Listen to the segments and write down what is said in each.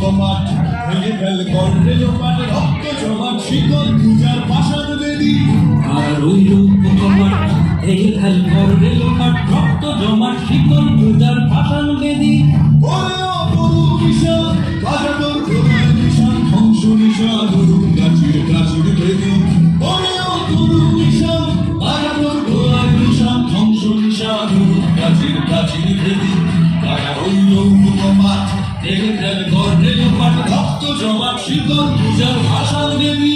কপাট ভেঙে ফেল কর্ণে লোপাট রক্ত জমাট শিকল পূজার পাষাণ বেদী আর ওই রূপ কপাট ভেঙে ফেল কর্ণে লোপাট রক্ত জমাট শিকল পূজার পাষাণ বেদী ওরে অপরু বিশাল বাজানোর প্রলয় নিশান ধ্বংস নিশান প্রাচীর প্রাচীর বেদী ওরে অপরু বিশাল বাজানোর প্রলয় নিশান ধ্বংস নিশান প্রাচীর প্রাচীর বেদী কারা রইল কপাট ভেঙে ফেল কর্ণে লোপাট রক্ত জমাট শিকল পূজার পাষাণ বেদী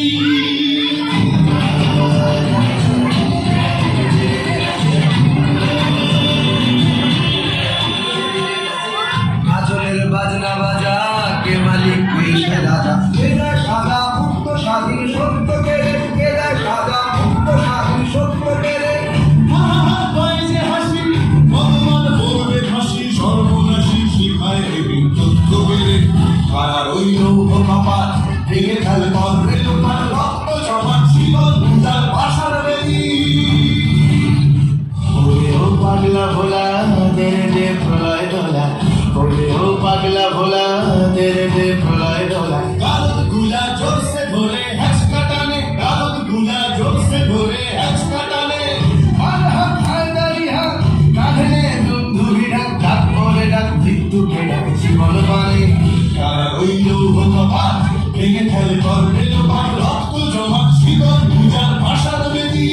বাজনা বাজা কে মালিক কে সে রাজা কেদা সাদা মুক্ত স্বাধীন সত্য কেড়ে কেদা সাদা মুক্ত স্বাধীন সত্য কেড়ে যে হাসি ভগবান বলবে হাসি সর্বনাশী শিখায় তথ্য বেড়ে কারা রইল কপাট ভেঙে ফেল কর্ণে লোপাট রক্ত জমাট শিকল পূজার পাষাণ বেদী ওরে ও পাগলা ভোলা দে দে প্রলয় দোলা ওরে ও পাগলা ভোলা দে দে প্রলয় দোলা গালত গুলা জোরসে ধরে হ্যাচ কাটানে গালত গুলা জোরসে ধরে হ্যাচ কাটানে আর হাত হায়দারি হাত কাঁধে বন্ধু ডাক ডাক বলে ডাক মৃত্যুকে ডাক জীবন পানে কারা রইল কপাট ভেঙে ফেল কর্ণে লোপাট রক্ত জমাট শিকল পূজার পাষাণ বেদী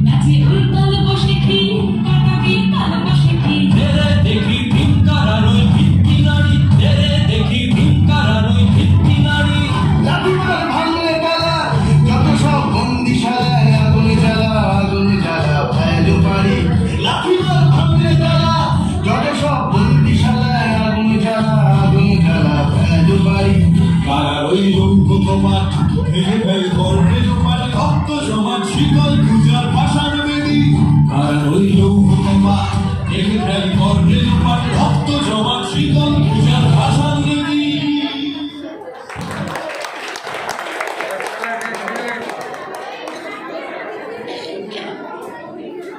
নাচে উল্কাল বসে কি কাটাবি কাল বসে কি তেরে দেখি ভিক্ষার আর ওই ভিত্তি নারী তেরে দেখি ভিক্ষার আর ওই ভিত্তি নারী লাঠিমার ভাঙলে তালা যত সব বন্দিশালায় আগুন জ্বালা ফেলু পারি লাঠিমার ভাঙলে তালা যত সব বন্দিশালায় আগুন জ্বালা ফেলু পারি কারা রইল কপাট ভেঙে ফেল কর্ণে লোপাট রক্ত জমাট শিকল পূজার পাষাণ বেদী কারা রইল কপাট ভেঙে ফেল কর্ণে লোপাট রক্ত জমাট শিকল পূজার